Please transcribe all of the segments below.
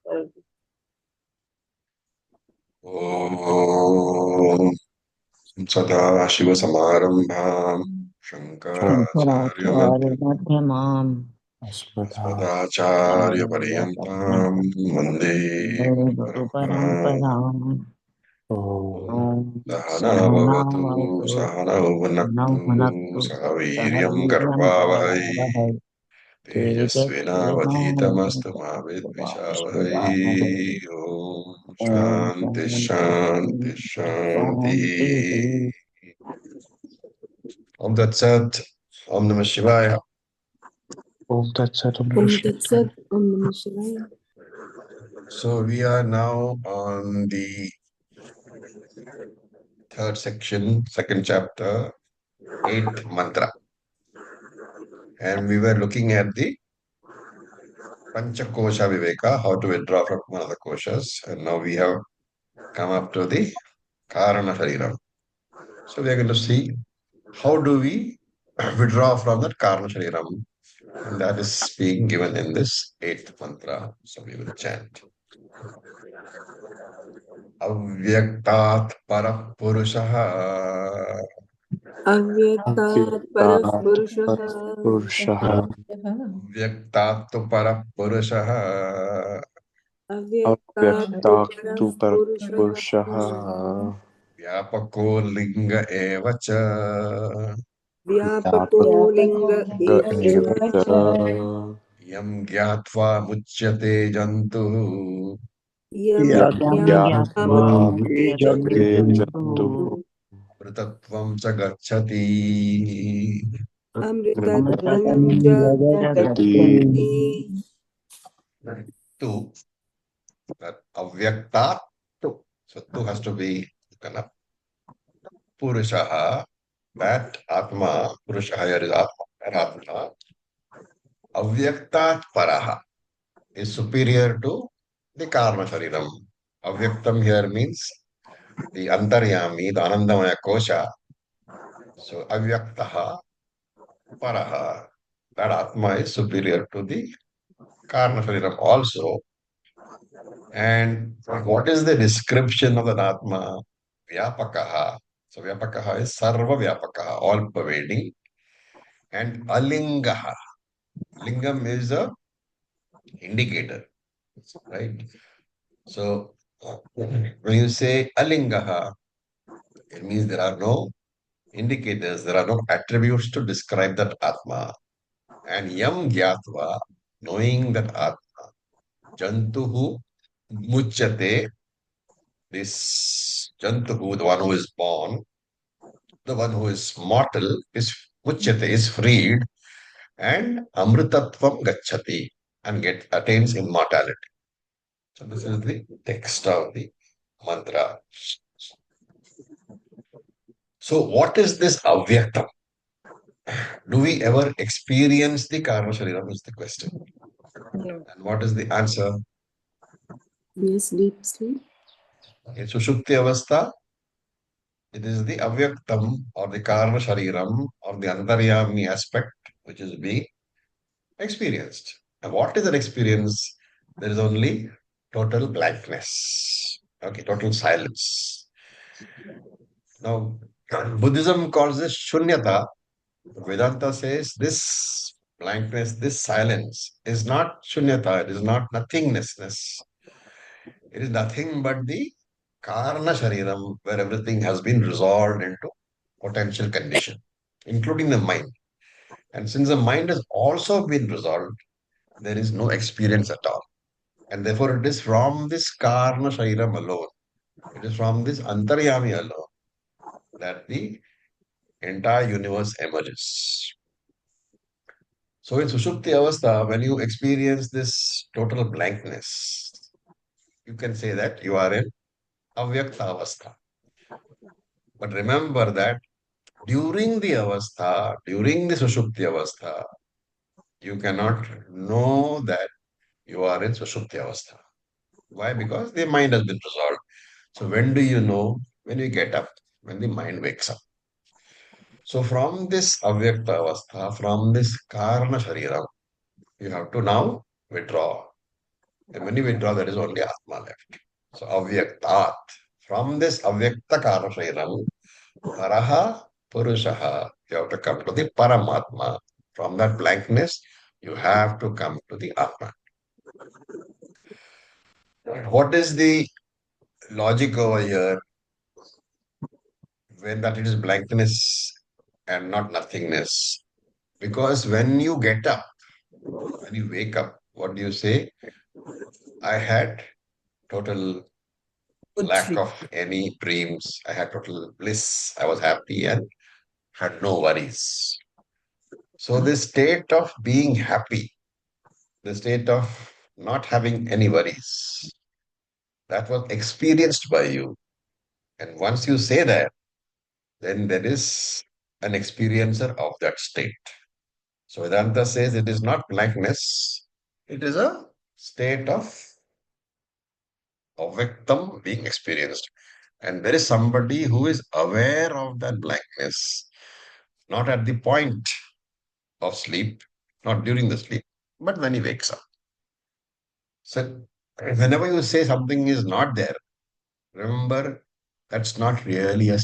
ॐ सदाशिवसमारम्भाम् शङ्कराचार्यमध्यमाम् शङ्कराचार्यमध्यमाम् अस्मदाचार्यपर्यन्ताम् वन्दे गुरुपरम्पराम् गुरुपरम्पराम् ॐ ॐ सहना भवतु सहनावतु सहनौ नौ भुनक्तु भुनक्तु सह सह वीर्यम् वीर्यं कर्वावहै करवावहै तेजस्विनावधीतमस्तु मा विद्विषावहै तेजस्विनावधीतमस्तु ॐ ॐ शान्ति शान्ति शान्ति शान्तिः शान्तिः Om Tat Sat, Om Namah Shivaya. Om Tat Sat, Om Namah Om Shivaya. Tat Sat, Om Namah Shivaya. So we are now on the third section, second chapter, eighth mantra. And we were looking at the Panchakosha Viveka, how to withdraw from one of the koshas. And now we have come up to the Karana Shariram. So we are going to see how do we withdraw from that Karana Shariram. And that is being given in this eighth mantra. So we will chant. अव्यक्तात् परः पुरुषः Avyaktat Parah Avyaktat Purushaha. Parapurushaha. व्यक्तात् तु परः पुरुषः Avyaktat Avyaktat Parah Purushaha. Parapurushaha. व्यापको लिङ्ग एव च Vyapako Linga Eva Evacha. Cha. यं ज्ञात्वा मुच्यते जन्तुः Yam Yam यं Gyatva ज्ञात्वा Gyatva Muchyate Muchyate मुच्यते Jantu. Jantuh. जन्तुः मृतत्वं च गच्छति अमृतं Amritatvam Ja Gati. Gati. Tu, that avyaktat tu. So tu has to be taken up. Purushaha, that Atma, Purushaha here is Atma, that Atma, avyaktat paraha is superior to the Karma Shariram. Avyaktam here means the Antaryami, the Anandamaya Kosha. So avyaktaha paraha, that Atma is superior to the Karma Shariram also. And what is the description of that Atma? Vyapakaha. So Vyapakaha is Sarva Vyapakaha, all pervading. And Alingaha. Lingam is a indicator, right? So when you say Alingaha, it means there are no indicators, there are no attributes to describe that Atma. And Yam Gyatva, knowing that Atma, Jantuhu Muchyate, this Jantuhu, the one who is born, the one who is mortal, is Muchyate, is freed, and Amritatvam Gachati, and attains immortality. So this is the text of the mantra. So what is this avyaktam? Do we ever experience the karma shariram is the question. No. And what is the answer? Yes, deep sleep. In Sushupti Avastha, it is the avyaktam or the karma shariram or the antaryami aspect which is being experienced. And what is that experience? There is only total blankness. Okay, total silence. Now, Buddhism calls this shunyata. Vedanta says this blankness, this silence is not shunyata, it is not nothingnessness. It is nothing but the karna shariram, where everything has been resolved into potential condition, including the mind. And since the mind has also been resolved, there is no experience at all. And therefore, it is from this karna shariram alone, it is from this antaryami alone that the entire universe emerges. So in Sushupti Avastha, when you experience this total blankness, you can say that you are in Avyakta Avastha. But remember that during the Avastha, during the Sushupti Avastha, you cannot know that you are in Sushupti Avastha. Why? Because the mind has been resolved. So when do you know? When you get up, when the mind wakes up. So from this Avyakta Avastha, from this Karna Shariram, you have to now withdraw. And when you withdraw, there is only Atma left. So avyaktat. From this avyakta karma shariram, paraha purushaha, you have to come to the Paramatma. From that blankness, you have to come to the Atma. What is the logic over here when that it is blankness and not nothingness? Because when you get up, when you wake up, what do you say? I had total Good lack sleep. of any dreams. I had total bliss. I was happy and had no worries. So, this state of being happy, the state of not having any worries, that was experienced by you. And once you say that, then there is an experiencer of that state. So, Vedanta says it is not blankness, it is a state of victim being experienced. And there is somebody who is aware of that blankness, not at the point of sleep, not during the sleep, but when he wakes up. So, whenever you say something is not there, remember that's not really a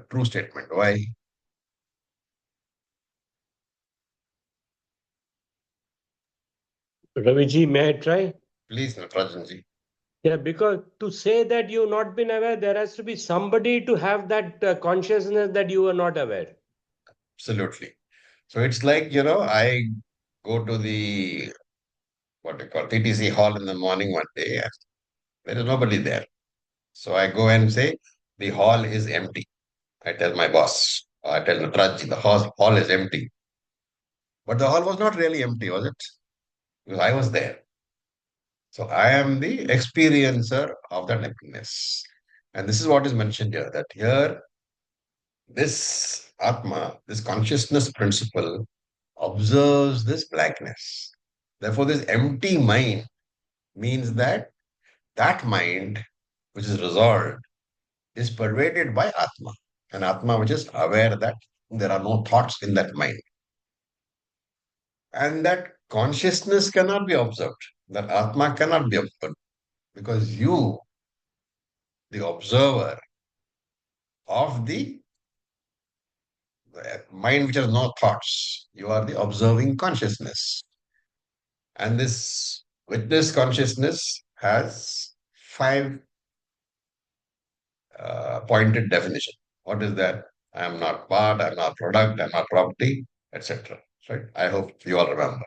true statement. Why? Raviji, may I try? Please, Natarajanji. Yeah, because to say that you've not been aware, there has to be somebody to have that consciousness that you were not aware. Absolutely. So it's like, I go to the what they call TTC hall in the morning one day, and there is nobody there. So I go and say, the hall is empty. I tell my boss, or I tell Nataraji, the hall is empty. But the hall was not really empty, was it? Because I was there. So I am the experiencer of that emptiness. And this is what is mentioned here, that here, this Atma, this consciousness principle, observes this blankness. Therefore, this empty mind means that that mind, which is resolved, is pervaded by Atma. An Atma which is aware that there are no thoughts in that mind. And that consciousness cannot be observed. That Atma cannot be observed because you, the observer of the mind which has no thoughts, you are the observing consciousness. And this witness consciousness has five pointed definition. What is that? I am not part, I am not product, I am not property, etc. Right? I hope you all remember.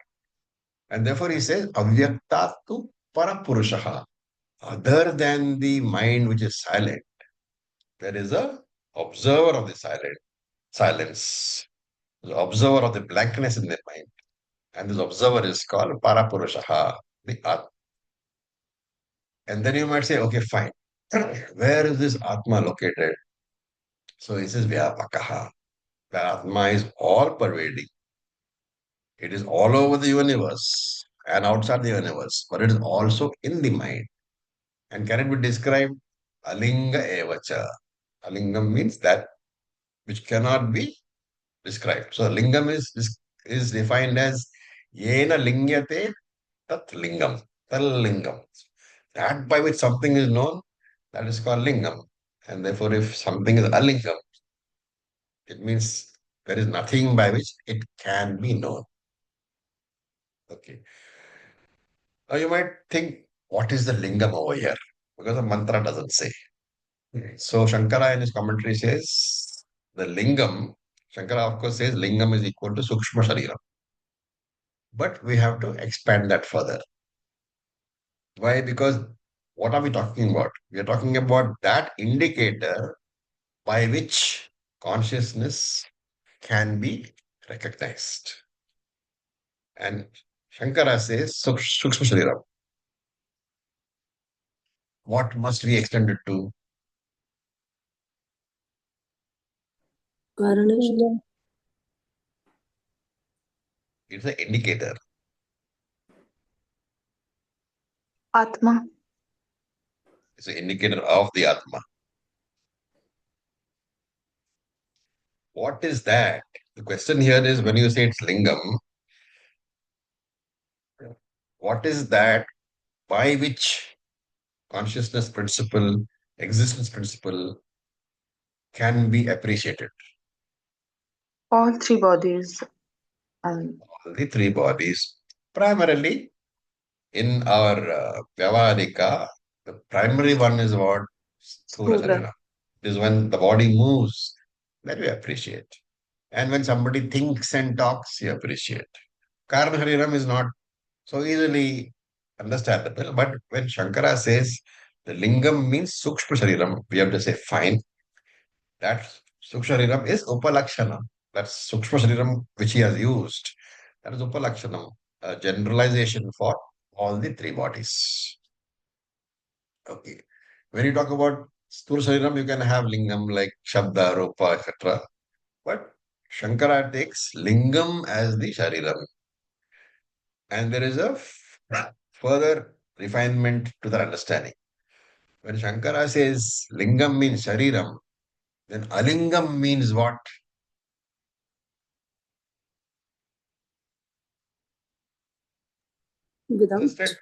And therefore he says, Avyaktatu Parapurushaha. Other than the mind which is silent, there is a observer of the silence, the observer of the blankness in the mind. And this observer is called Parapurushaha, the Atma. And then you might say, okay, fine. Where is this Atma located? So he says, Vyapakaha. The Atma is all pervading. It is all over the universe and outside the universe, but it is also in the mind. And can it be described? Alinga evacha. Alingam means that which cannot be described. So lingam is defined as yena lingyate tat lingam. Tal lingam. That by which something is known, that is called lingam. And therefore, if something is alingam, it means there is nothing by which it can be known. Okay. Now you might think, what is the lingam over here? Because the mantra doesn't say. So Shankara in his commentary says the lingam, Shankara of course says lingam is equal to Sukshma Sharira. But we have to expand that further. Why? Because what are we talking about? We are talking about that indicator by which consciousness can be recognized. And Shankara says Sukshma Sharira. What must we extend it to? Karanashri. It's an indicator. Atma. It's an indicator of the Atma. What is that? The question here is when you say it's lingam, what is that by which consciousness principle, existence principle can be appreciated. All three bodies. Um, The three bodies, primarily in our Vyavahadika, the primary one is what? Sthula Sthula. Sharira. It is when the body moves that we appreciate. And when somebody thinks and talks, you appreciate. Karma Shariram is not so easily understandable. But when Shankara says the lingam means Sukshma Shariram, we have to say, fine, that Sukshma Shariram is Upalakshana. That's Sukshma Shariram which he has used. That is Upalakshanam, a generalization for all the three bodies. Okay. When you talk about Sthula Shariram, you can have lingam like Shabda, Rupa, etc. But Shankara takes lingam as the Shariram. And there is a further refinement to that understanding. When Shankara says lingam means shariram, then alingam means what? It's a Without,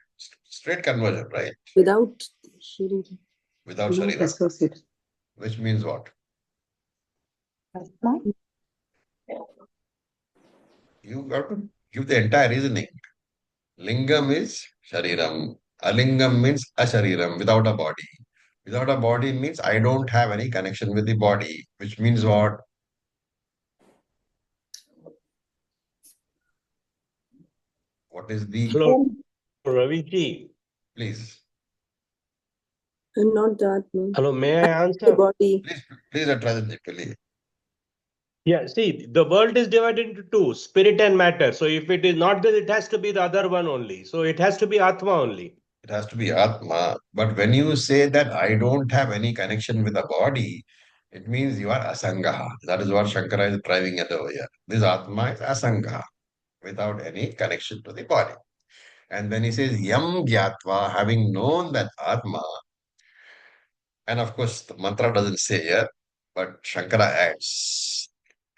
straight conversion, right? without Sharira. Without Not sharira, associate. which means what? Atma. You have to give the entire reasoning. Lingam is shariram. Alingam means ashariram, without a body. Without a body means I don't have any connection with the body, which means what? What is the, Hello, Raviji. please, I'm not the Atma. Hello, may I The answer? body. please address it, please. Yeah, see, the world is divided into two, spirit and matter. So if it is not this, it has to be the other one only. So it has to be Atma only. It has to be Atma. But when you say that I don't have any connection with the body, it means you are Asangaha. That is what Shankara is driving at over here. This Atma is Asangaha, without any connection to the body. And then he says, Yam Gyatva, having known that Atma, and of course the mantra doesn't say here, but Shankara adds,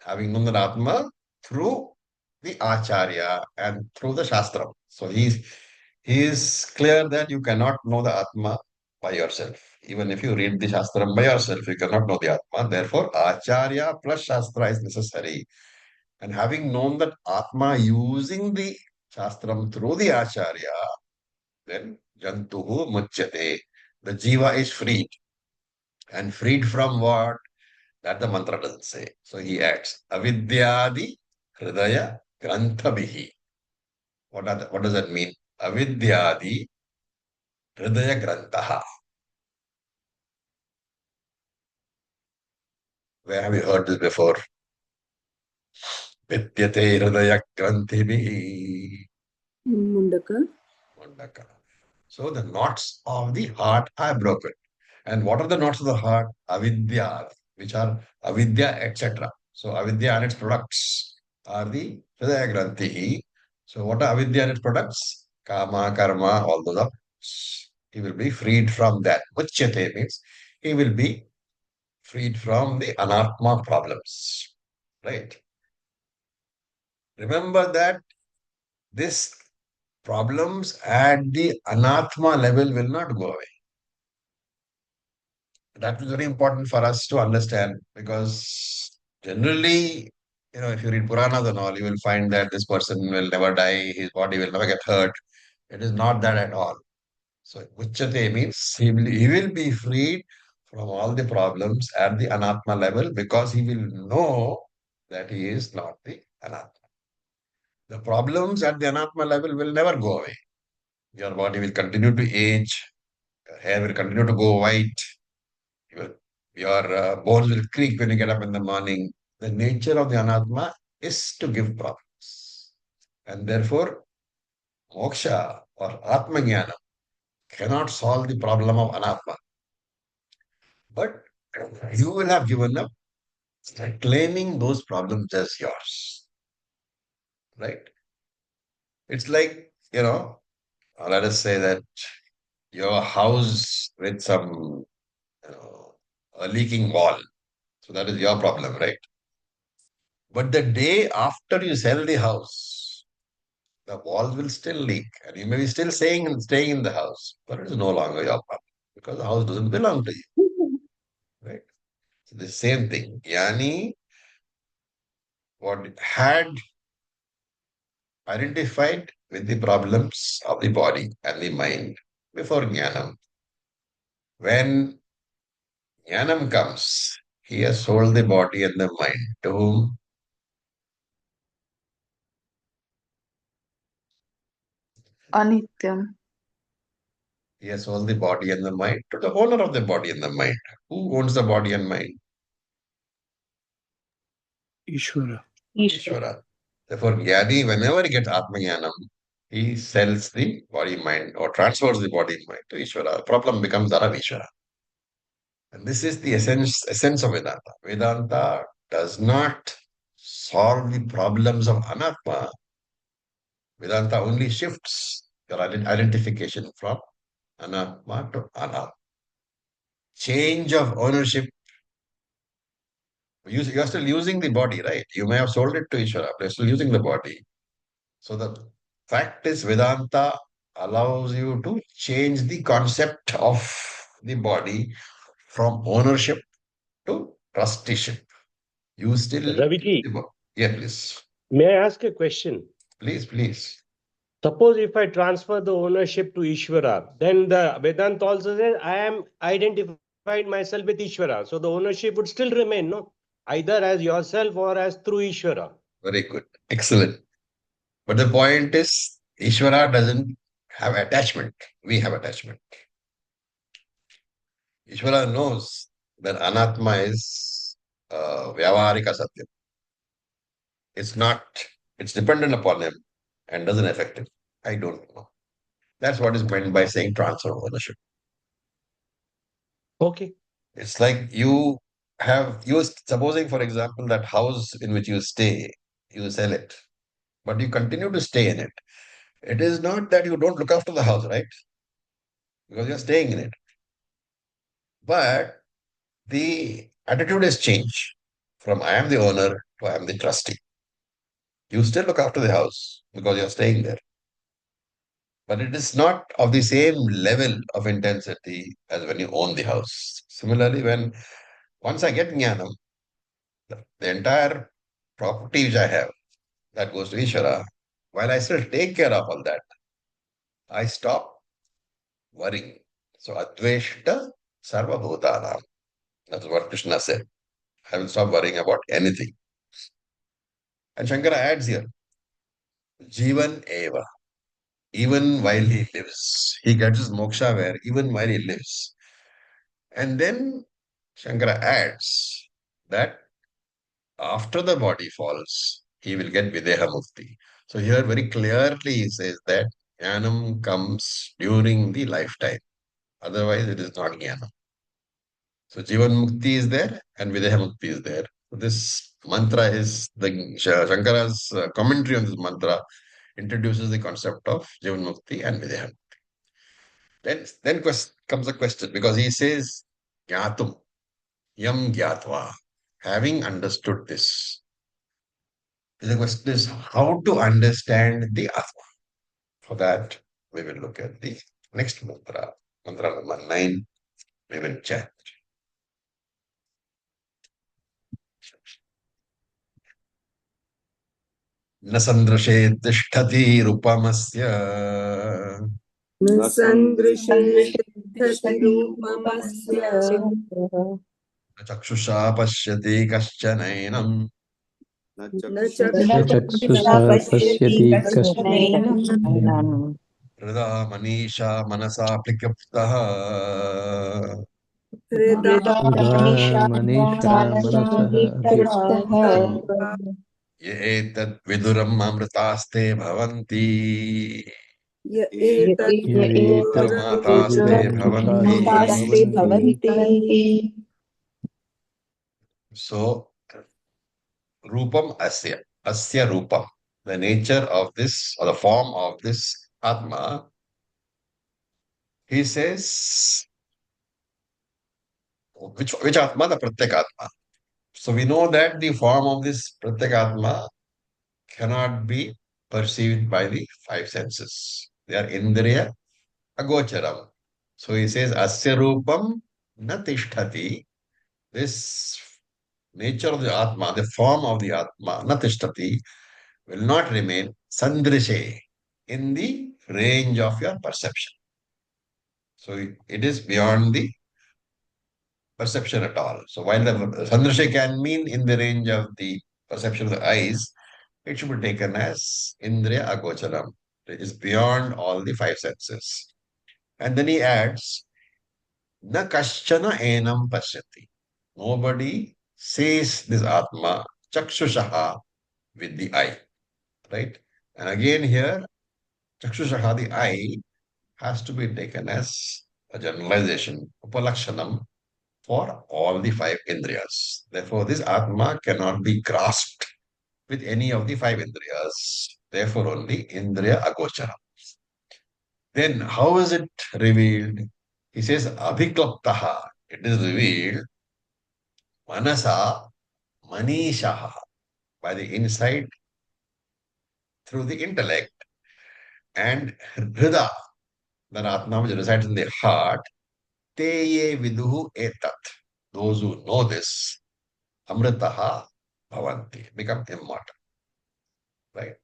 having known that Atma through the Acharya and through the Shastra. So he is clear that you cannot know the Atma by yourself. Even if you read the Shastra by yourself, you cannot know the Atma. Therefore, Acharya plus Shastra is necessary. And having known that Atma using the Shastram through the Acharya, then Jantuhu Muchyate. The Jiva is freed. And freed from what? That the mantra doesn't say. So he adds, Avidyadi Hridaya Granthabihi. What does that mean? Avidyadi Hridaya Grantaha. Where have you heard this before? Vidyate Hridaya Granthibihi. Mundaka. Mundaka. So the knots of the heart are broken. And what are the knots of the heart? Avidya, which are avidya, etc. So avidya and its products are the Hridaya Granthi. So what are avidya and its products? Kama, karma, all those are. He will be freed from that. Uchyate means he will be freed from the anatma problems. Right? Remember that this problems at the anatma level will not go away. That is very important for us to understand because generally, if you read Puranas and all, you will find that this person will never die, his body will never get hurt. It is not that at all. So, Uchyate means he will be freed from all the problems at the Anatma level because he will know that he is not the Anatma. The problems at the Anatma level will never go away. Your body will continue to age, your hair will continue to go white, your bones will creak when you get up in the morning. The nature of the anatma is to give problems. And therefore, moksha or atmajnana cannot solve the problem of anatma. But you will have given up claiming those problems as yours. Right? It's like, let us say that your house with some a leaking wall. So that is your problem, right? But the day after you sell the house, the walls will still leak, and you may be still staying in the house, but it is no longer your problem because the house doesn't belong to you, right? So the same thing. Yani, what had identified with the problems of the body and the mind before jnanam. When jnanam comes, he has sold the body and the mind to whom? Anityam. He has sold the body and the mind to the owner of the body and the mind. Who owns the body and mind? Ishvara. Ishvara. Therefore, Jnani, whenever he gets Atma Jnanam, he sells the body mind or transfers the body mind to Ishvara. The problem becomes that of Ishvara. And this is the essence of Vedanta. Vedanta does not solve the problems of Anatma. Vedanta only shifts your identification from Anatma to Anatma. Change of ownership. You are still using the body, right? You may have sold it to Ishvara, but you're still using the body. So the fact is, Vedanta allows you to change the concept of the body from ownership to trusteeship. You still use Raviji, the body. Yeah, please. may I ask a question? Please. Suppose if I transfer the ownership to Ishvara, then the Vedanta also says I am identified myself with Ishvara. So the ownership would still remain, no? Either as yourself or as through Ishvara. Very good. Excellent. But the point is, Ishvara doesn't have attachment. We have attachment. Ishvara knows that Anatma is Vyavarika Satyam. It's not, it's dependent upon him and doesn't affect him. I don't know. That's what is meant by saying transfer of ownership. Okay. It's like you have used, supposing, for example, that house in which you stay, you sell it, but you continue to stay in it. It is not that you don't look after the house, right? Because you're staying in it. But the attitude has changed from I am the owner to I am the trustee. You still look after the house because you're staying there. But it is not of the same level of intensity as when you own the house. Similarly, when once I get jnanam, the entire property which I have that goes to Ishvara, while I still take care of all that, I stop worrying. So Adveshta Sarva Bhutanam. That's what Krishna said. I will stop worrying about anything. And Shankara adds here, Jivan Eva. Even while he lives, he gets his moksha where even while he lives. And then Shankara adds that after the body falls, he will get Videha Mukti. So here very clearly he says that Jnanam comes during the lifetime. Otherwise, it is not Jnanam. So Jivan Mukti is there and Videha Mukti is there. So this mantra is the Shankara's commentary on this mantra introduces the concept of Jivan Mukti and Videha. Then comes the question because he says Jnatum Yam Gyatva. Having understood this, the question is how to understand the Atma. For that, we will look at the next mantra, mantra number 9. We will chant. न सन्दृशे तिष्ठति रूपमस्य न सन्दृशे तिष्ठति रूपमस्य न न चक्षुषा पश्यति कश्चनैनम् न चक्षुषा पश्यति कश्चन हृदा मनीषा मनसा प्रक्षुब्धः हृदा हृदा मनीषा मनसः अभ्युक्तः ये एतद् विदुरम् अमृतास्ते भवन्ति य एतत् य प्रमातास्ते भवन्ति एतद्विदुरमृतास्ते भवन्ति So Rupam Asya Rupam, the nature of this or the form of this Atma, he says, which Atma? The Pratyekatma. So we know that the form of this Pratyekatma cannot be perceived by the five senses. They are indriya agocharam. So he says, asya rupam na tishtati. This nature of the Atma, the form of the Atma, na tishtati, will not remain sandrishe in the range of your perception. So it is beyond the perception at all. So while the sandrishe can mean in the range of the perception of the eyes, it should be taken as indriya agocharam. It is beyond all the five senses. And then he adds, na kaschana enam pashyati. Nobody sees this Atma chakshushaha with the eye. Right? And again here, chakshushaha, the eye, has to be taken as a generalization, upalakshanam, for all the five indriyas. Therefore, this Atma cannot be grasped with any of the five indriyas. Therefore, only indriya agochara. Then, how is it revealed? He says, abhiklaptaha. It is revealed manasa manishaha, by the insight through the intellect, and hrida, the Atma which resides in the heart, teye viduhu etat. Those who know this, amritaha bhavanti, become immortal. Right?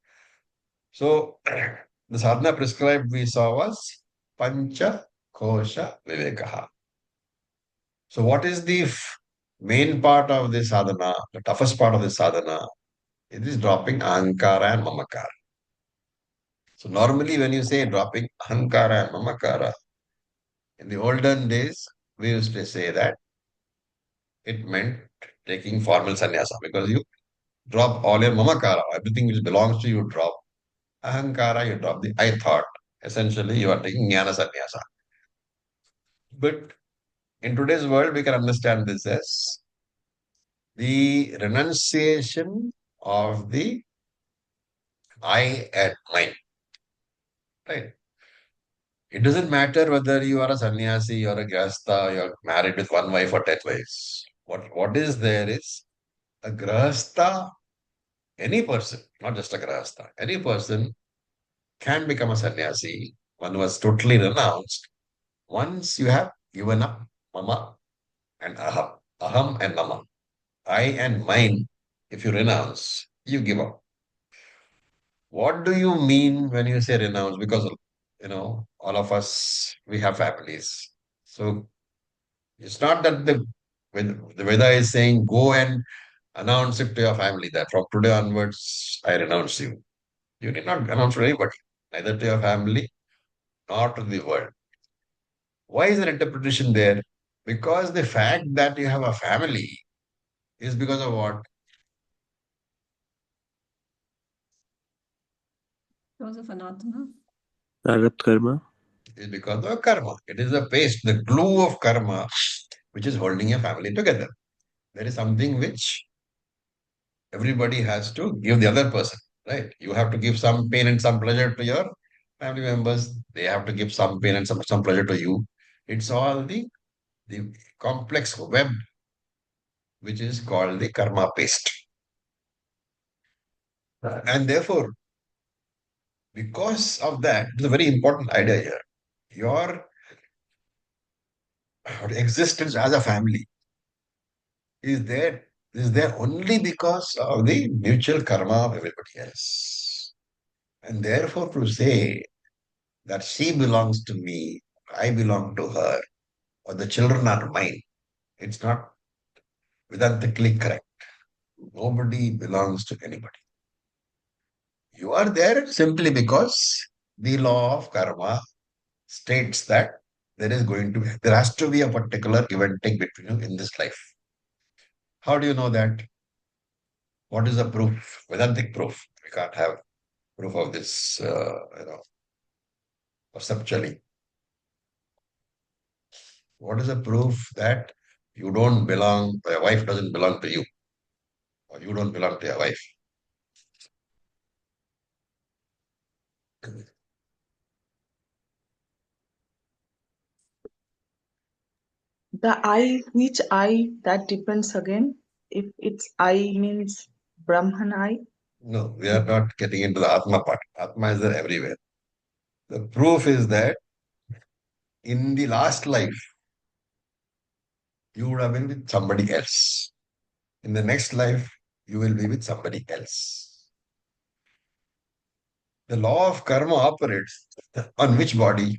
So, the sadhana prescribed we saw was pancha kosha vivekaha. So, what is the main part of the sadhana, the toughest part of the sadhana? It is dropping ahankara and mamakara. So, normally when you say dropping ahankara and mamakara, in the olden days, we used to say that it meant taking formal sannyasa because you drop all your mamakara, everything which belongs to you, drop ahankara, you drop the I thought. Essentially, you are taking jnana sannyasa. But in today's world, we can understand this as the renunciation of the I and mind. Right? It doesn't matter whether you are a sannyasi or a grahastha, you're married with one wife or 10 wives. What is there is a grahastha, any person, not just a grahastha, any person can become a sannyasi. One was totally renounced. Once you have given up mama and aham, aham and mama, I and mine, if you renounce, you give up. What do you mean when you say renounce? Because, all of us, we have families. So it's not that the Veda is saying go and announce it to your family that from today onwards, I renounce you. You need not announce to anybody, neither to your family nor to the world. Why is there interpretation there? Because the fact that you have a family is because of what? Because of anatma. Prarabdha karma. Is because of karma. It is the paste, the glue of karma, which is holding a family together. There is something which everybody has to give the other person, right? You have to give some pain and some pleasure to your family members. They have to give some pain and some pleasure to you. It's all the complex web which is called the karma paste. And therefore, because of that, it's a very important idea here. Your existence as a family is there only because of the mutual karma of everybody else. And therefore, to say that she belongs to me, I belong to her, or the children are mine, it's not Vedantically correct. Nobody belongs to anybody. You are there simply because the law of karma states that there has to be a particular give and take between you in this life. How do you know that? What is the proof? Vedantic proof. We can't have proof of this, perceptually. What is the proof that you don't belong, your wife doesn't belong to you, or you don't belong to your wife? The I, which I, that depends again. If it's I means Brahman I, No, we are not getting into the Atma part. Atma is there everywhere. The proof is that in the last life, you would have been with somebody else. In the next life, you will be with somebody else. The law of karma operates on which body?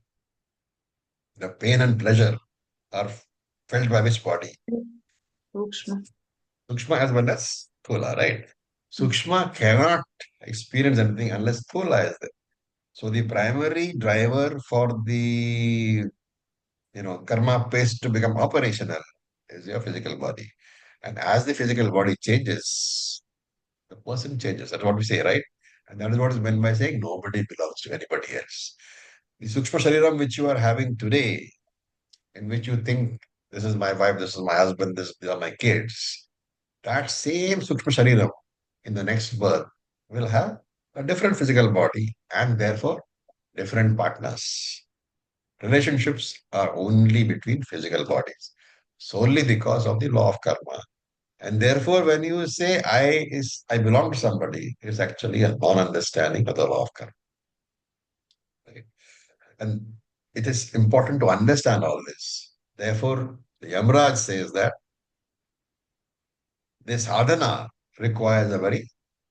The pain and pleasure are felt by which body? Sukshma. Sukshma as well as Thula, right? Sukshma cannot experience anything unless Thula is there. So the primary driver for the karma pace to become operational is your physical body. And as the physical body changes, the person changes. That's what we say, right? And that is what is meant by saying nobody belongs to anybody else. The Sukshma Shariram which you are having today, in which you think this is my wife, this is my husband, these are my kids, that same Sukshma Shariram in the next birth will have a different physical body and therefore different partners. Relationships are only between physical bodies, solely because of the law of karma. And therefore, when you say I belong to somebody, it's actually a non-understanding of the law of karma. Right? And it is important to understand all this. Therefore, the Yamraj says that this sadhana requires a very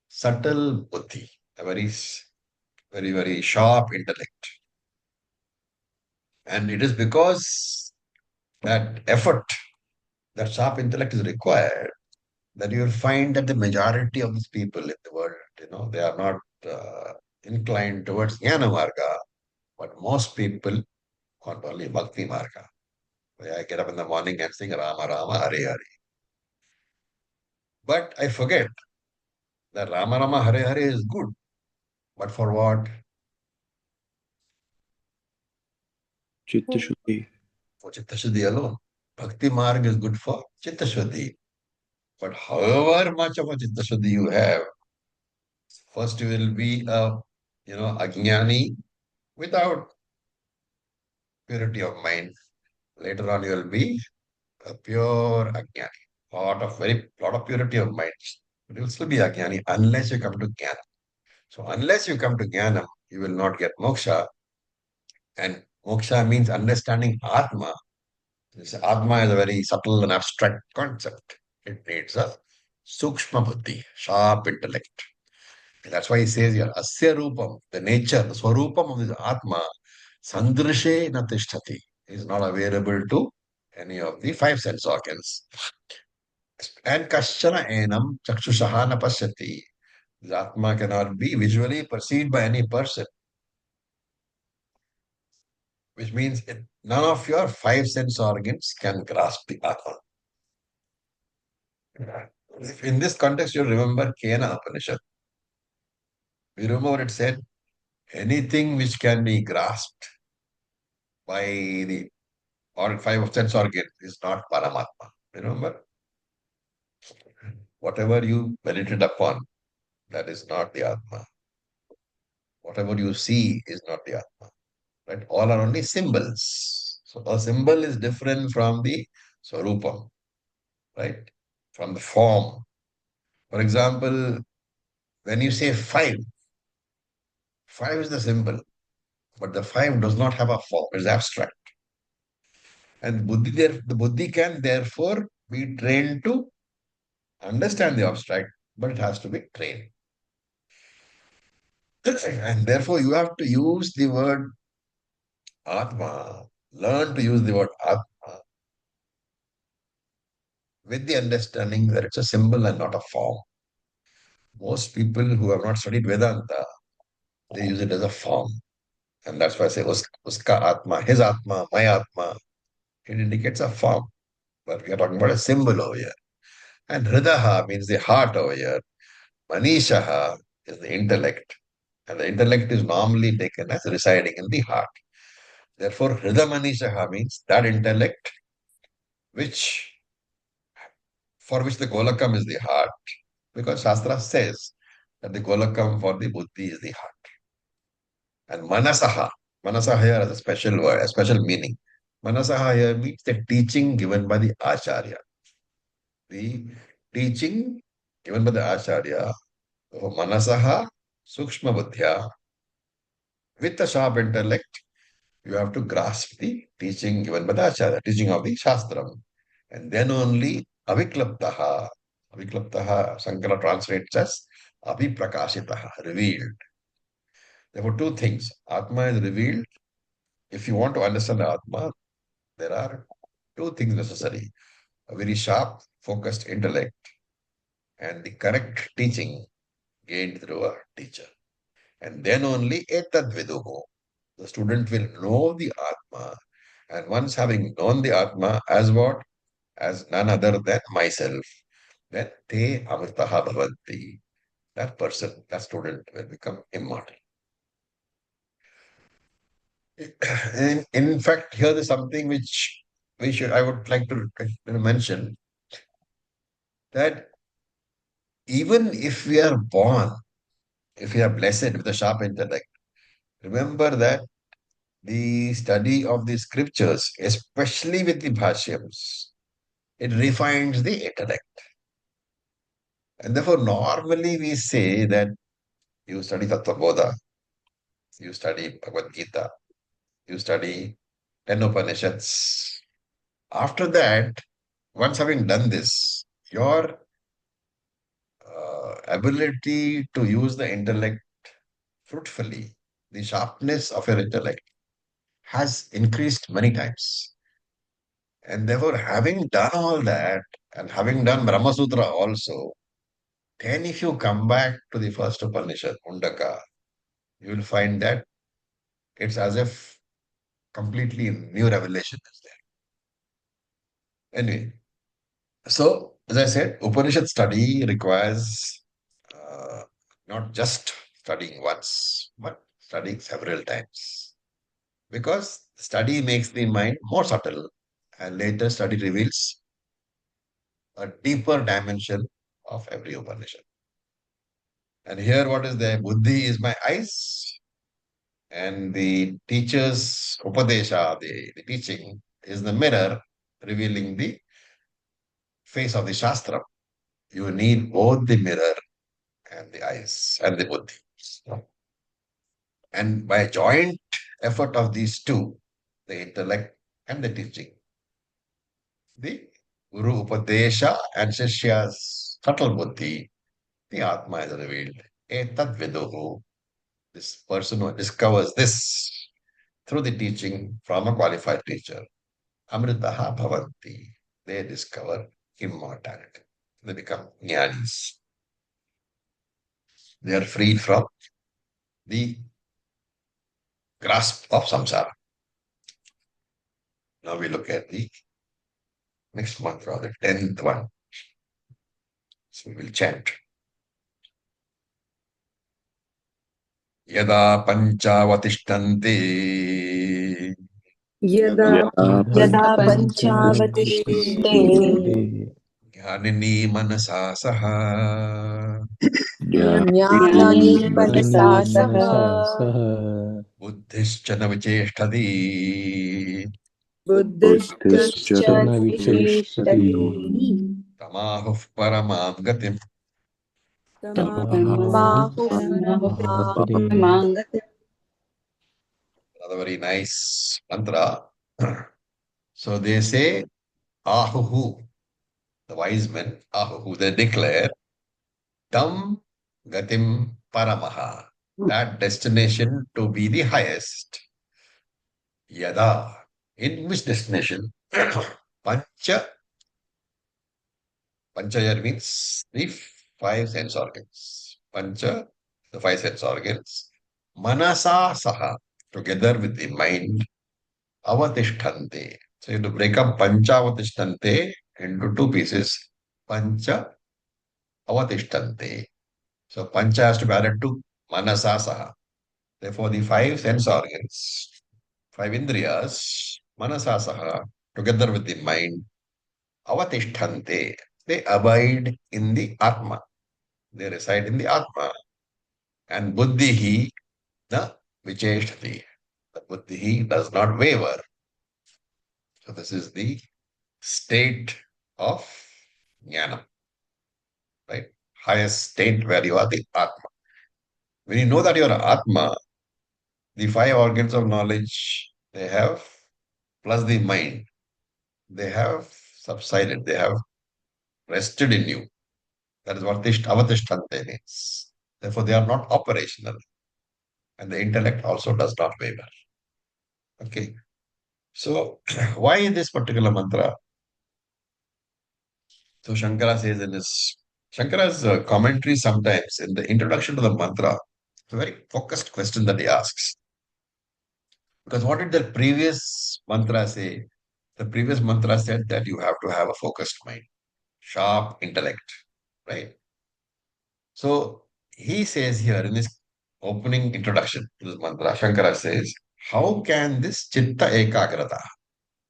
subtle buddhi, a very sharp intellect. And it is because that effort, that sharp intellect is required, that you will find that the majority of these people in the world, they are not inclined towards jnana marga, but most people want only bhakti marga. Where I get up in the morning and sing Rama Rama Hare Hare. But I forget that Rama Rama Hare Hare is good. But for what? Chitta Shuddhi. For Chitta Shuddhi alone. Bhakti Marg is good for Chitta Shuddhi. But however much of a Chitta Shuddhi you have, first you will be Ajnani without purity of mind. Later on, you will be a pure Ajnani. Lot of purity of mind. But you will still be Ajnani unless you come to Jnana. So unless you come to Jnana, you will not get moksha. And moksha means understanding Atma. This Atma is a very subtle and abstract concept. It needs a sukshma buddhi, sharp intellect. And that's why he says here, asya rupam, the nature, the swarupam of this Atma, sandrishe na tishtati, is not available to any of the five sense organs. And kashana enam chakshushaha na pasyati. This Atma cannot be visually perceived by any person, which means none of your five sense organs can grasp the Atma. In this context, you remember Kena Upanishad. You remember what it said? Anything which can be grasped by the five sense organs is not Paramatma. Remember? Whatever you meditate upon, that is not the Atma. Whatever you see is not the Atma. Right? All are only symbols. So a symbol is different from the Swarupam, right? From the form. For example, when you say five, five is the symbol, but the five does not have a form, it's abstract. And the buddhi can therefore be trained to understand the abstract, but it has to be trained. And therefore, you have to use the word Atma, learn to use the word Atma with the understanding that it's a symbol and not a form. Most people who have not studied Vedanta, they use it as a form. And that's why I say Uska Atma, his Atma, my Atma. It indicates a form. But we are talking about a symbol over here. And Hridaha means the heart over here. Manishaha is the intellect. And the intellect is normally taken as residing in the heart. Therefore, Hrida Manishaha means that intellect which for which the Golakam is the heart. Because Shastra says that the Golakam for the Buddhi is the heart. And Manasaha, Manasaha here has a special word, a special meaning. Manasaha here means the teaching given by the Acharya. The teaching given by the Acharya So, Manasaha Sukshma Buddhya. With a sharp intellect, you have to grasp the teaching given by the Acharya, teaching of the Shastram. And then only Aviklaptaha. Aviklaptaha, Shankara translates as Abhiprakashitaha, revealed. There were two things. Atma is revealed. If you want to understand Atma, there are two things necessary. A very sharp, focused intellect and the correct teaching gained through a teacher. And then only etad viduho. The student will know the Atma. And once having known the Atma as what? As none other than myself, then te amritaha bhavanti. That person, that student will become immortal. And in fact, here is something which I would like to mention that even if we are born, if we are blessed with a sharp intellect, remember that the study of the scriptures, especially with the bhashyams, it refines the intellect. And therefore, normally we say that you study Tattva you study Bhagavad Gita, you study 10 Upanishads. After that, once having done this, your ability to use the intellect fruitfully, the sharpness of your intellect has increased many times. And therefore, having done all that and having done Brahma Sutra also, then if you come back to the first Upanishad, Mundaka, you will find that it's as if completely new revelation is there. Anyway, so as I said, Upanishad study requires uh, not just studying once, but studying several times. Because study makes the mind more subtle, and later study reveals a deeper dimension of every Upanishad. And here, what is there? Buddhi is my eyes, and the teacher's Upadesha, the teaching, is the mirror revealing the face of the Shastra. You need both the mirror and the eyes and the Buddhi. And by joint effort of these two, the intellect and the teaching, the Guru Upadesha and Shishya's subtle Buddhi, the Atma is revealed. Etad viduhu. This person who discovers this through the teaching from a qualified teacher. Amritaha bhavanti. They discover immortality. They become jnanis. They are freed from the grasp of samsara. Now we look at the next mantra, the 10th one. So we will chant. Yada panchavatistanti यदा यदा पञ्चावतिष्ठन्ते पञ्चावतिष्ठन्ते jnanini manasa saha ज्ञानी मनसा सह मनसा सह buddhischana vicheshtadi बुद्धिश्च बुद्धिश्च न विचेष्टति tamahuh paramam gatim. Another very nice mantra. So they say, Ahuhu, the wise men, Ahuhu, they declare, Tam Gatim Paramaha, that destination to be the highest. Yada, in which destination? Pancha, Panchayar means the five sense organs. Pancha, the five sense organs. Manasa Saha, together with the mind. Avatishtante. So you have to break up Pancha Avatishtante into two pieces. Pancha Avatishtante. So Pancha has to be added to Manasa Saha. Therefore, the five sense organs, five Indriyas, Manasa Saha, together with the mind, Avatishtante. They abide in the Atma. They reside in the Atma. And Buddhihi na Vicheshtati. The Buddhihi does not waver. So this is the state of jnana, right? highest state where you are the Atma. When you know that you are Atma, the five organs of knowledge they have, plus the mind, they have subsided, they have rested in you. That is what avatishtante means. Therefore, they are not operational. And the intellect also does not waver. Okay. So, why this particular mantra? So, Shankara says in his Shankara's commentary sometimes in the introduction to the mantra, it's a very focused question that he asks. Because what did the previous mantra say? The previous mantra said that you have to have a focused mind, sharp intellect, right? So he says here in his opening introduction to this mantra, Shankara says, how can this chitta ekagrata,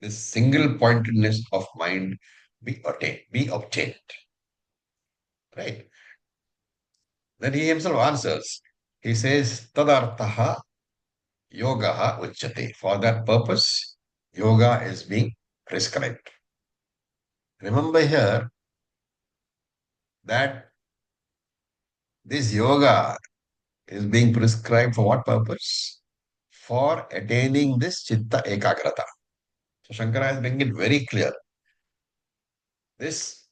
this single pointedness of mind be obtained, right? Then he himself answers. He says, tadartaha yoga uchyate. For that purpose, yoga is being prescribed. Remember here that this yoga is being prescribed for what purpose? For attaining this chitta ekagrata. So Shankara is making it very clear. This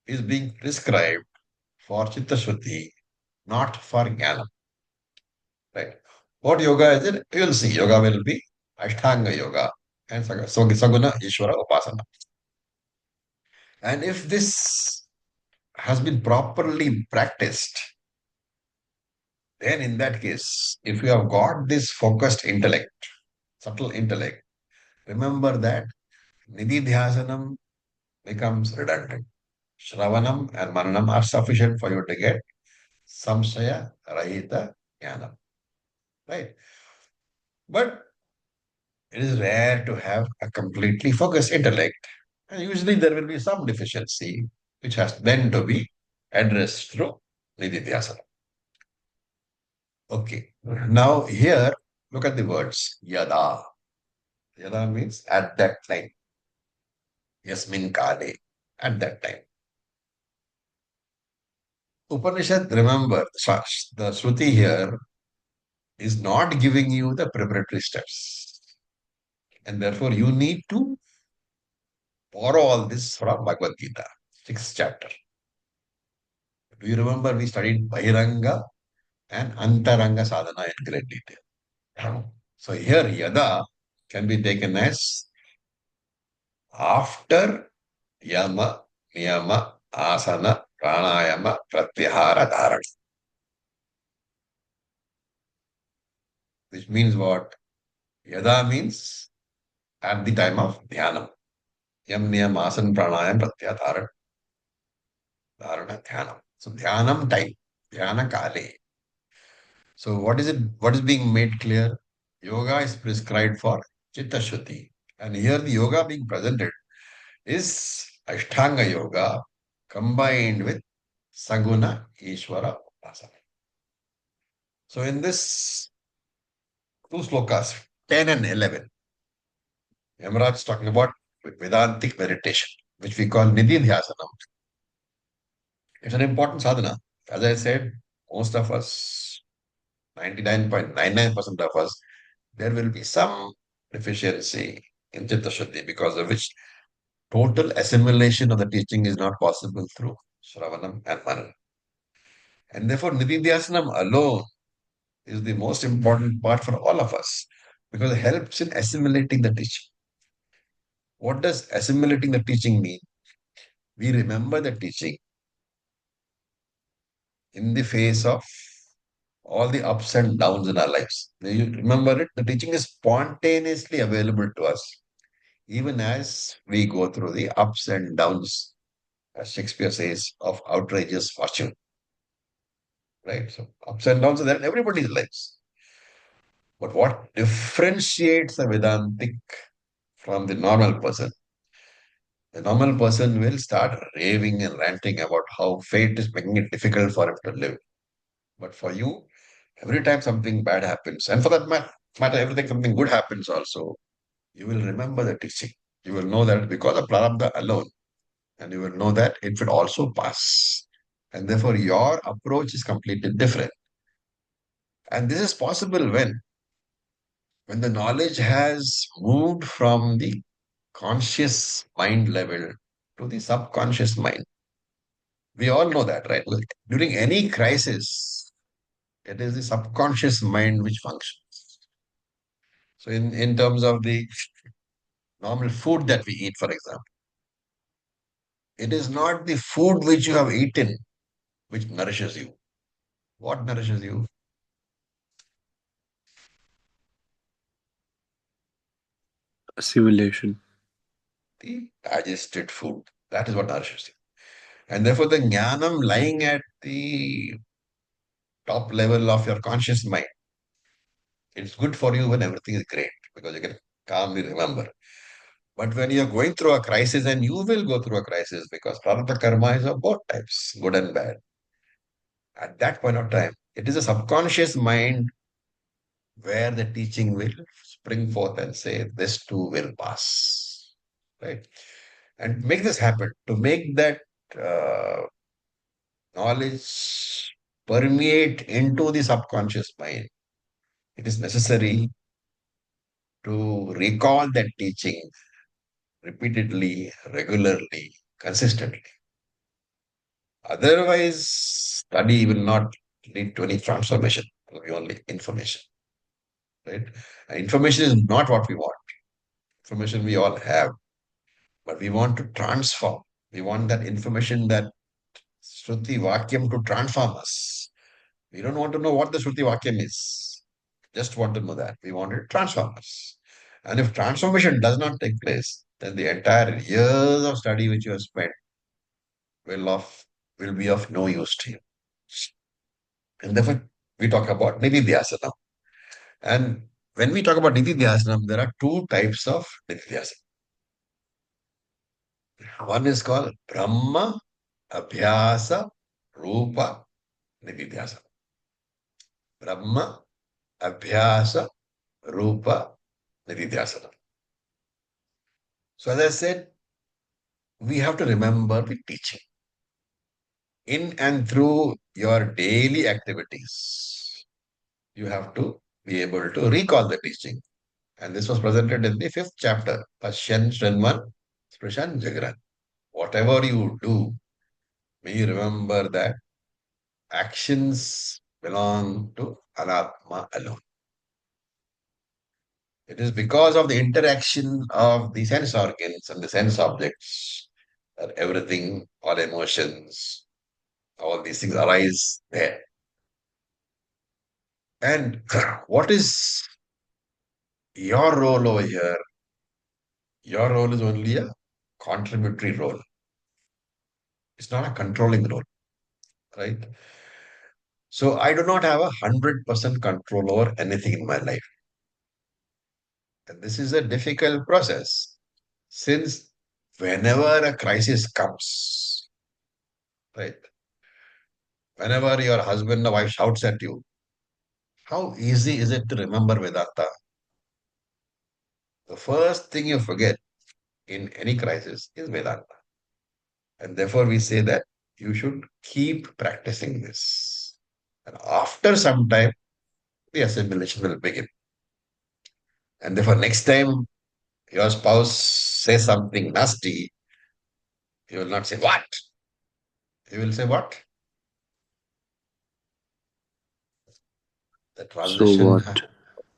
is being prescribed for chitta shuddhi, not for jnana. Right? What yoga is it? You will see. Yoga will be Ashtanga yoga and Saguna Ishvara Upasana. And if this has been properly practiced, then in that case, if you have got this focused intellect, subtle intellect, remember that Nididhyasanam becomes redundant. Shravanam and Mananam are sufficient for you to get Samshaya Rahita Jnanam. Right? But it is rare to have a completely focused intellect. And usually there will be some deficiency which has then to be addressed through Nididhyasana. Okay. Now here, look at the words. Yada. Yada means at that time. Yasmin Kale. At that time. Upanishad, remember, the Shruti here is not giving you the preparatory steps. And therefore, you need to borrow all this from Bhagavad Gita, 6th chapter. Do you remember we studied Bahiranga and Antaranga sadhana in great detail? So here, Yada can be taken as after Yama, Niyama, Asana, Pranayama, Pratyahara, Dharana. Which means what? Yada means at the time of Dhyanam. Yam, Niyam, Asana, Pranayam, Pratyahara, Dharana, Dhyanam. So Dhyanam time, Dhyana Kale. So what is it? What is being made clear? Yoga is prescribed for Chitta Shuddhi. And here the yoga being presented is Ashtanga Yoga combined with Saguna Ishvara Upasana. So in this two slokas, 10 and 11, Yamaraj is talking about Vedantic meditation, which we call Nididhyasanam. It's an important sadhana. As I said, most of us, 99.99% of us, there will be some deficiency in Chitta Shuddhi because of which total assimilation of the teaching is not possible through Shravanam and Manana. And therefore, Nididhyasanam alone is the most important part for all of us because it helps in assimilating the teaching. What does assimilating the teaching mean? We remember the teaching in the face of all the ups and downs in our lives. You remember it? The teaching is spontaneously available to us, even as we go through the ups and downs, as Shakespeare says, of outrageous fortune. Right? So ups and downs are there in everybody's lives. But what differentiates a Vedantic from the normal person? The normal person will start raving and ranting about how fate is making it difficult for him to live. But for you, every time something bad happens, and for that matter, everything something good happens also, you will remember the teaching. You will know that because of Prarabdha alone, and you will know that it will also pass. And therefore, your approach is completely different. And this is possible when the knowledge has moved from the conscious mind level to the subconscious mind. We all know that, right? Like, during any crisis, it is the subconscious mind which functions. So, in terms of the normal food that we eat, for example, it is not the food which you have eaten which nourishes you. What nourishes you? Assimilation. The digested food. That is what nourishes you. And therefore, the jnanam lying at the top level of your conscious mind, it's good for you when everything is great because you can calmly remember. But when you're going through a crisis, and you will go through a crisis because prarabdha karma is of both types, good and bad. At that point of time, it is a subconscious mind where the teaching will spring forth and say, this too will pass. Right? And make this happen, to make that uh, knowledge permeate into the subconscious mind, it is necessary to recall that teaching repeatedly, regularly, consistently. Otherwise, study will not lead to any transformation. It will be only information. Right? And information is not what we want. Information we all have, but we want to transform. We want that information, that Shruti Vakyam, to transform us. We don't want to know what the Shruti Vakyam is. Just want to know that. We want it to transform us. And if transformation does not take place, then the entire years of study which you have spent will of will be of no use to you. And therefore, we talk about Nididhyasana. And when we talk about Nididhyasana, there are two types of Nididhyasana. One is called Brahma Abhyasa Rupa Nididhyasana. Brahma Abhyasa Rupa Nididhyasana. So as I said, we have to remember the teaching in and through your daily activities. You have to be able to recall the teaching. And this was presented in the fifth chapter, Pashyan Shrinman Sprishan Jagran. Whatever you do, may you remember that actions belong to Anatma alone. It is because of the interaction of the sense organs and the sense objects that everything, all emotions, all these things arise there. And what is your role over here? Your role is only a contributory role. It's not a controlling role, right? So I do not have 100% control over anything in my life. And this is a difficult process since whenever a crisis comes, right? Whenever your husband or wife shouts at you, how easy is it to remember Vedanta? The first thing you forget in any crisis is Vedanta. And therefore, we say that you should keep practicing this. And after some time, the assimilation will begin. And therefore, next time your spouse says something nasty, you will not say, what? You will say, what? The So transition, what?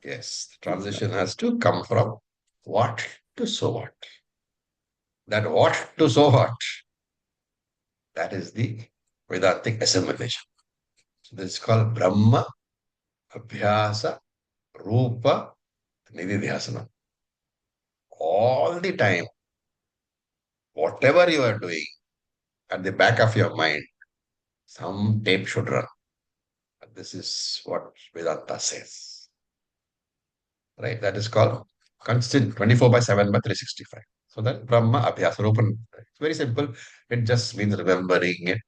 yes, the transition has to come from what to so what. That what to so what, that is the Vedantic assimilation. So this is called Brahma, Abhyasa, Rupa, Nididhyasana. All the time, whatever you are doing, at the back of your mind, some tape should run. This is what Vedanta says. Right? That is called constant 24 by 7 by 365. So that Brahma Abhyasa, open. It's very simple. It just means remembering it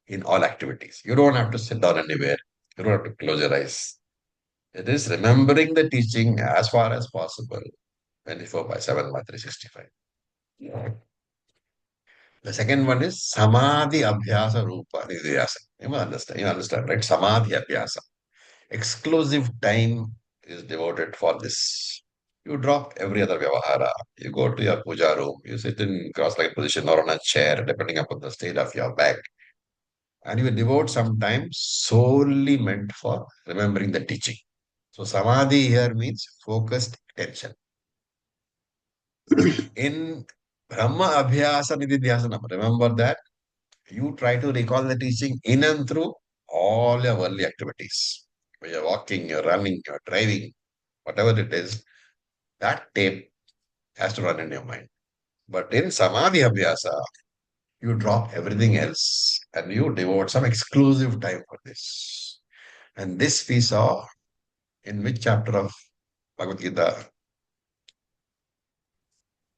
in all activities. You don't have to sit down anywhere. You don't have to close your eyes. It is remembering the teaching as far as possible, 24 by 7 by 365. The second one is Samadhi Abhyasa Rupa Nidhyasa. You understand, right? Samadhi Abhyasa. Exclusive time is devoted for this. You drop every other vyavahara. You go to your puja room. You sit in cross-legged position or on a chair, depending upon the state of your back. And you devote some time solely meant for remembering the teaching. So Samadhi here means focused attention. In Brahma Abhyasa Nididhyasanam, remember that you try to recall the teaching in and through all your worldly activities. When you're walking, you're running, you're driving, whatever it is, that tape has to run in your mind. But in Samadhi Abhyasa, you drop everything else and you devote some exclusive time for this. And this we saw in which chapter of Bhagavad Gita?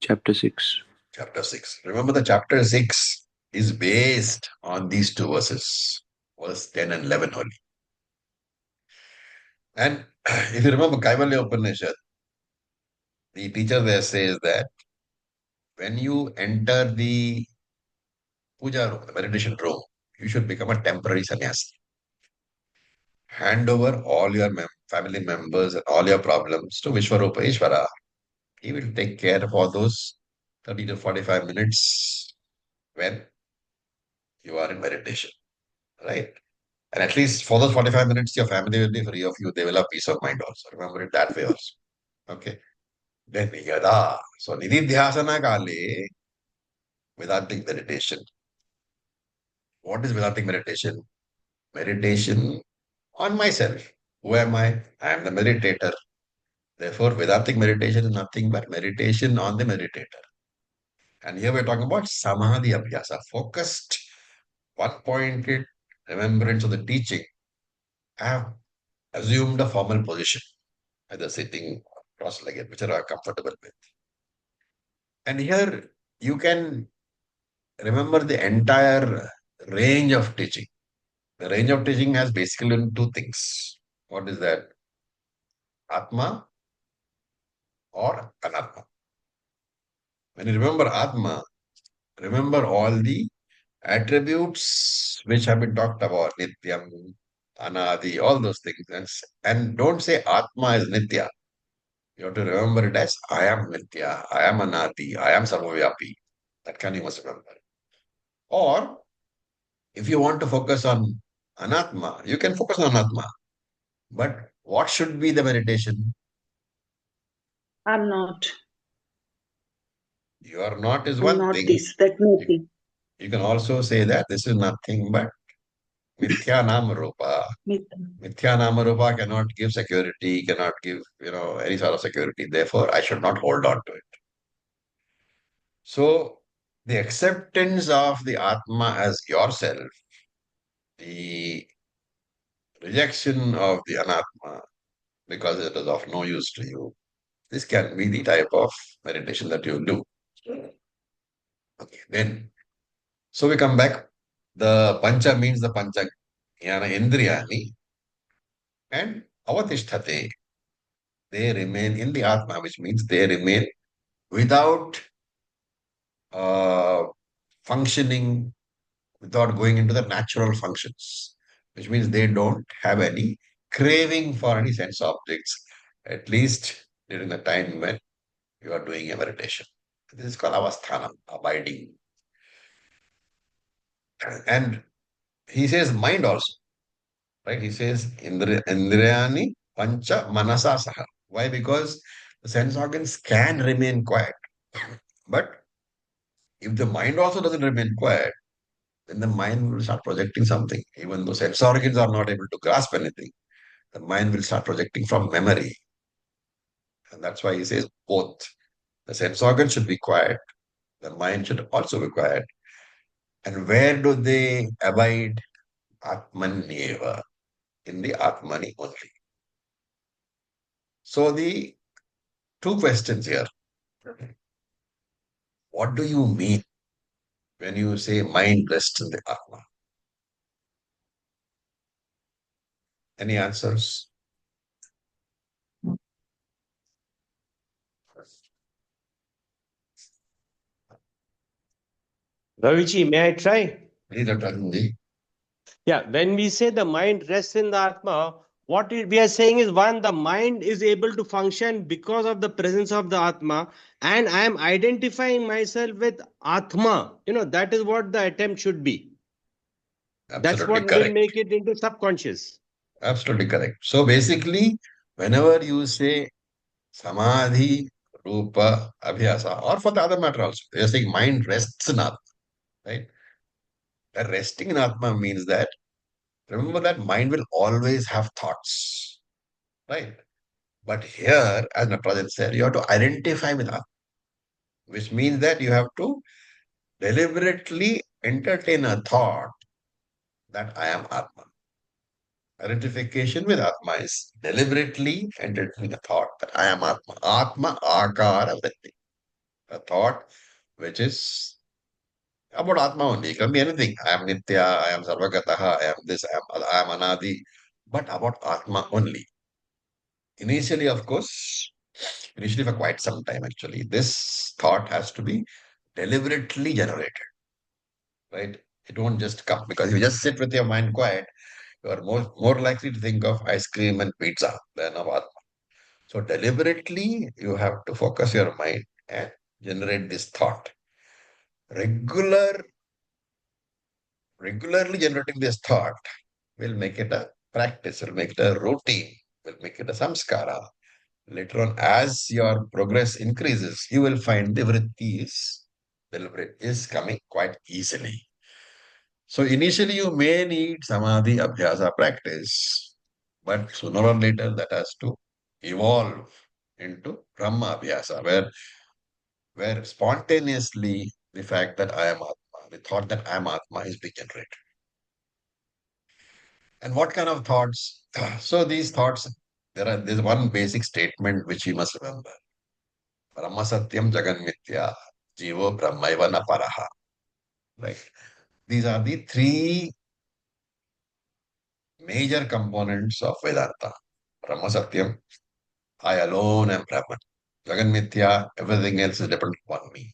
Chapter 6. Chapter 6. Remember, the chapter 6 is based on these two verses, verse 10 and 11 only. And if you remember Kaivalya Upanishad, the teacher there says that when you enter the puja room, the meditation room, you should become a temporary sannyasi. Hand over all your family members and all your problems to Vishwarupa Ishvara. He will take care of all those 30 to 45 minutes when you are in meditation, right? And at least for those 45 minutes, your family will be free of you. They will have peace of mind also. Remember it that way also. Okay. Then yada. So nididhyasana kale, Vedantic meditation. What is Vedantic meditation? Meditation on myself. Who am I? I am the meditator. Therefore, Vedantic meditation is nothing but meditation on the meditator. And here we're talking about Samadhi Abhyasa, focused, one-pointed remembrance of the teaching. I have assumed a formal position, either sitting cross-legged, which are comfortable with. And here you can remember the entire range of teaching. The range of teaching has basically two things. What is that? Atma or Anatma. When you remember Atma, remember all the attributes which have been talked about, Nityam, Anadi, all those things. And don't say Atma is Nitya. You have to remember it as I am Nitya, I am Anadi, I am Sarvavyapi. That can you must remember. Or if you want to focus on Anatma, you can focus on Anatma. But what should be the meditation? I'm not. You are not is I'm one not thing. this, that nothing. You can also say that this is nothing but Mithya Nama Rupa. Mithya Nama Rupa cannot give security, cannot give, any sort of security. Therefore, I should not hold on to it. So, the acceptance of the Atma as yourself, the rejection of the Anatma because it is of no use to you, this can be the type of meditation that you do. Okay, then, so we come back. The Pancha means the Pancha Jnana Indriyani and Avatishthate. They remain in the Atma, which means they remain without uh, functioning, without going into the natural functions, which means they don't have any craving for any sense objects, at least during the time when you are doing a meditation. This is called avasthanam, abiding. And he says mind also, right? He says indriyani pancha manasa saha. Why? Because the sense organs can remain quiet. But if the mind also doesn't remain quiet, then the mind will start projecting something. Even though sense organs are not able to grasp anything, the mind will start projecting from memory. And that's why he says both. The sense organs should be quiet, the mind should also be quiet. And where do they abide? Atmanyeva, in the Atmani only. So the two questions here. What do you mean when you say mind rests in the Atma? Any answers? Ravichi, may I try? Please, Dr. Arjunji. Yeah, when we say the mind rests in the Atma, we are saying is one, the mind is able to function because of the presence of the Atma, and I am identifying myself with Atma. That is what the attempt should be. That's Absolutely what will correct. make it into subconscious. Absolutely correct. So basically, whenever you say Samadhi, Rupa, Abhyasa, or for the other matter also, you're saying mind rests in Atma, right? The resting in Atma means that, remember that mind will always have thoughts, right? But here, as Natarajan said, you have to identify with Atma, which means that you have to deliberately entertain a thought that I am Atma. Identification with Atma is deliberately entertaining a thought that I am Atma. Atma Akara Vritti. A thought which is about Atma only. It can be anything. I am Nitya, I am Sarvagataha, I am this, I am Anadi. But about Atma only. Initially, of course, initially for quite some time actually, this thought has to be deliberately generated, right? It won't just come because if you just sit with your mind quiet, you are more likely to think of ice cream and pizza than of Atma. So deliberately, you have to focus your mind and generate this thought. Regular, regularly generating this thought will make it a practice, will make it a routine, will make it a samskara. Later on, as your progress increases, you will find the vritti is deliberate, is coming quite easily. So initially, you may need samadhi abhyasa practice, but sooner or later that has to evolve into Brahma abhyasa, where spontaneously the fact that I am Atma, the thought that I am Atma is being generated. And what kind of thoughts? So these thoughts, there's one basic statement which you must remember. Brahma Satyam Jagan Mithya, Jivo Brahmaiva na Paraha. Right. These are the three major components of Vedanta. Brahma Satyam, I alone am Brahman. Jagan Mithya, everything else is dependent upon me.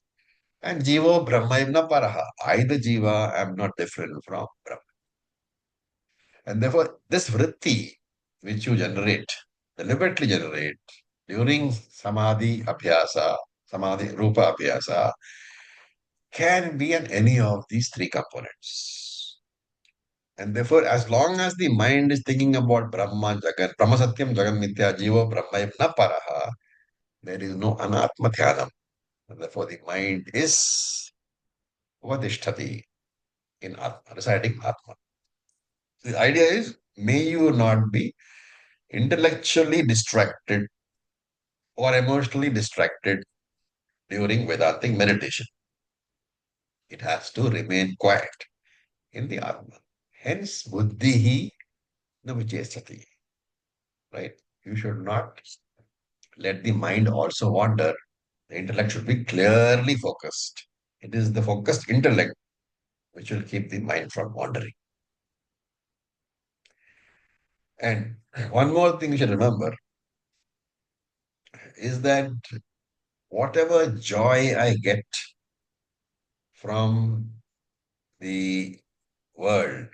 And Jivo Brahmaiva na Paraha. I, the Jiva, am not different from Brahman. And therefore, this vritti, which you generate, deliberately generate during samadhi abhyasa, samadhi rupa abhyasa, can be in any of these three components. And therefore, as long as the mind is thinking about Brahma, Jagan, Brahma Satyam, Jagan Mithya, Jiva, Brahma, na Paraha, there is no Anatma Dhyanam. And therefore, the mind is Vadishtati in Atma, residing Atma. The idea is, may you not be intellectually distracted or emotionally distracted during Vedantic meditation. It has to remain quiet in the Atma. Hence, buddhihi na vichesati. Right? You should not let the mind also wander. The intellect should be clearly focused. It is the focused intellect which will keep the mind from wandering. And one more thing you should remember is that whatever joy I get from the world,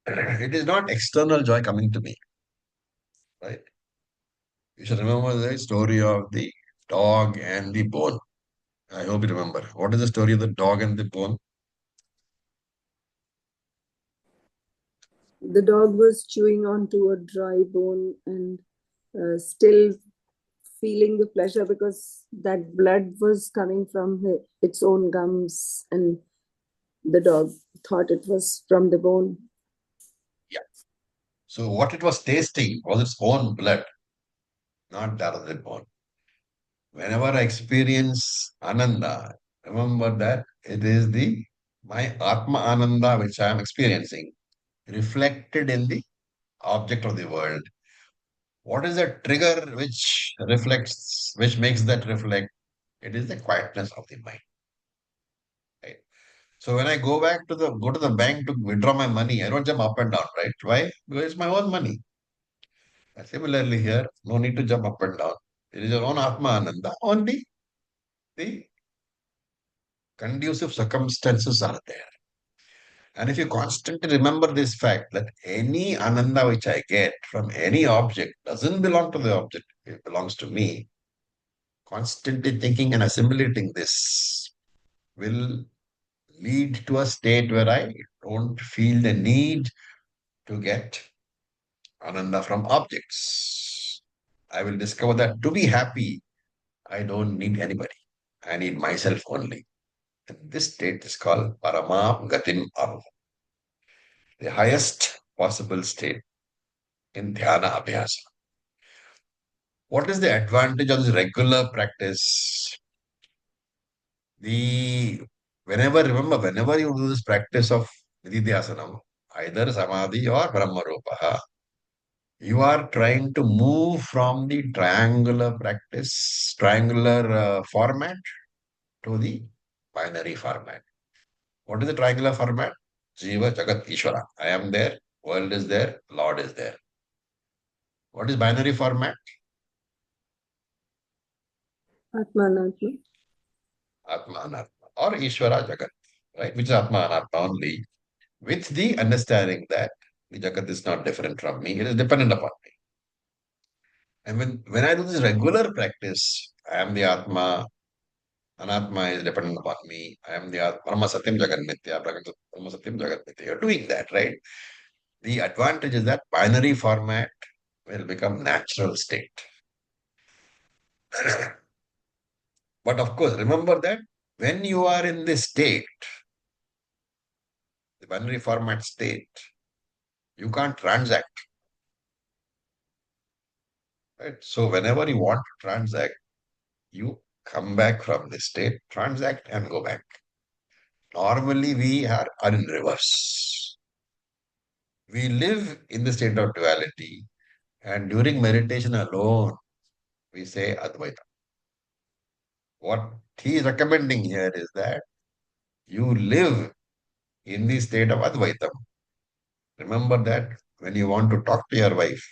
it is not external joy coming to me, right? You should remember the story of the dog and the bone. I hope you remember. What is the story of the dog and the bone? The dog was chewing onto a dry bone and still feeling the pleasure because that blood was coming from its own gums, and the dog thought it was from the bone. Yeah. So what it was tasting was its own blood, not that of the bone. Whenever I experience Ananda, remember that it is the my Atma Ananda which I am experiencing, reflected in the object of the world. What is the trigger which reflects, which makes that reflect? It is the quietness of the mind. Right? So when I go to the bank to withdraw my money, I don't jump up and down, right? Why? Because it's my own money. And similarly here, no need to jump up and down. It is your own Atma Ananda, only the conducive circumstances are there. And if you constantly remember this fact that any ananda which I get from any object doesn't belong to the object, it belongs to me, constantly thinking and assimilating this will lead to a state where I don't feel the need to get ananda from objects. I will discover that to be happy, I don't need anybody. I need myself only. And this state is called Parama Gatim Aru, the highest possible state in Dhyana Abhyasa. What is the advantage of this regular practice? Whenever you do this practice of Nididhyasanam, either Samadhi or Brahmarupa, you are trying to move from the triangular format to the binary format. What is the triangular format? Jiva, Jagat, Ishvara. I am there, world is there, Lord is there. What is binary format? Atma Anatma. Atma, Anatma. Or Ishvara, Jagat. Right? Which is Atma, Anatma only. With the understanding that the Jagat is not different from me, it is dependent upon me. And when I do this regular practice, I am the Atma, Anatma is dependent upon me. I am the Brahma Satyam Jagat Mithya, Brahma Satyam Jagat Mithya. You're doing that, right? The advantage is that binary format will become natural state. But of course, remember that when you are in this state, the binary format state, you can't transact. Right? So whenever you want to transact, you come back from this state, transact and go back. Normally we are in reverse. We live in the state of duality, and during meditation alone, we say Advaita. What he is recommending here is that you live in the state of Advaitam. Remember that when you want to talk to your wife,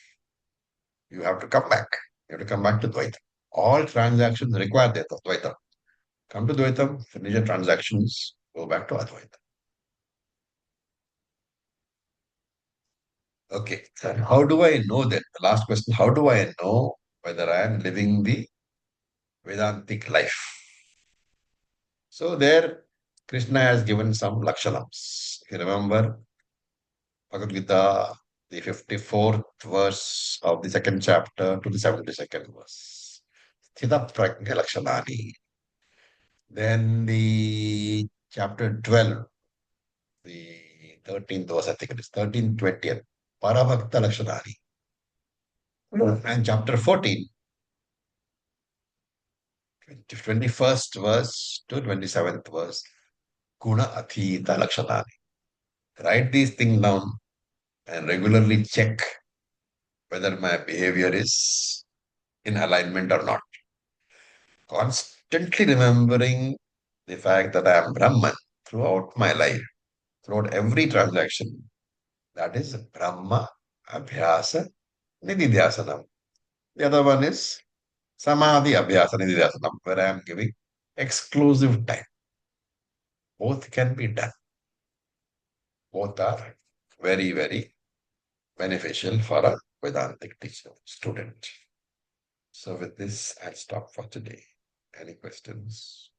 you have to come back. You have to come back to Dvaita. All transactions require that Dvaita. Come to Dvaitam, finish your transactions, go back to Advaita. Okay, so how do I know that? The last question, how do I know whether I am living the Vedantic life? So there, Krishna has given some lakshanams. If you remember, Bhagavad Gita, the 54th verse of the second chapter to the 72nd verse. Sthita Prajna Lakshanani. Then the chapter 12, the 13th verse, I think it is 13th, 20th, Parabhakta Lakshanani. And chapter 14, 21st verse to 27th verse, Guna Athita Lakshanani. Write these things down and regularly check whether my behavior is in alignment or not. Constantly remembering the fact that I am Brahman throughout my life, throughout every transaction. That is Brahma Abhyasa Nididhyasanam. The other one is Samadhi Abhyasa Nididhyasanam, where I am giving exclusive time. Both can be done. Both are very, very beneficial for a Vedantic teacher, student. So with this, I'll stop for today. Any questions?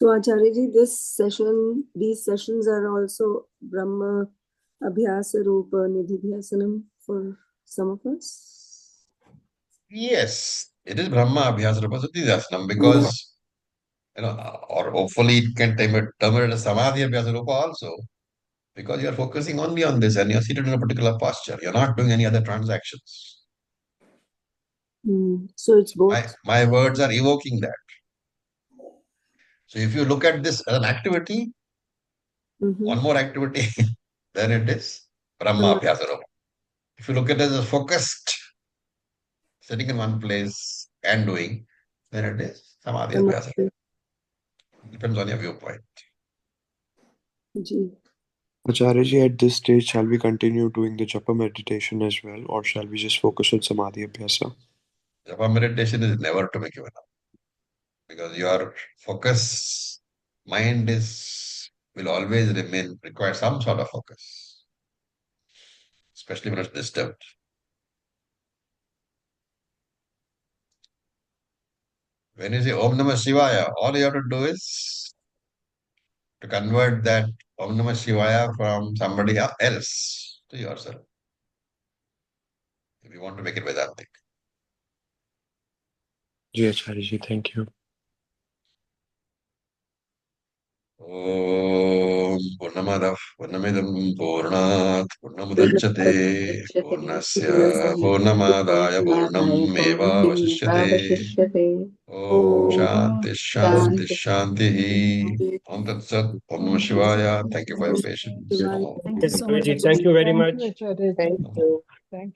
So Acharya, these sessions are also Brahma Abhyasa Rupa Nididhyasanam for some of us? Yes, it is Brahma Abhyasa Rupa Nididhyasanam because, or hopefully it can term it as Samadhi Abhyasa Rupa also, because you are focusing only on this and you're seated in a particular posture. You're not doing any other transactions. So it's both. My words are evoking that. So if you look at this as an activity, one more activity, then it is Brahma Abhyasa Rupa. If you look at it as a focused, sitting in one place and doing, then it is Samadhi Abhyasa Rupa. Depends on your viewpoint. Acharya, at this stage, shall we continue doing the japa meditation as well, or shall we just focus on Samadhi Abhyasa? Japa meditation is never to be given up because your focus mind will always require some sort of focus, especially when it's disturbed. When you say Om Namah Shivaya, all you have to do is to convert that Om Namah Shivaya from somebody else to yourself. If you want to make it Vedantic. Ji Acharya ji, thank you. Om Purnamadav Purnamidam Purnat Purnamudachyate Purnasya Purnamadaya Purnameva Vasishyate Om Shanti Shanti Shanti Om Tat Sat Om Namah Shivaya. Thank you for your patience. Namo. Thank you so much. Thank you very Thank much. you, Acharya ji. Thank you. Thank you.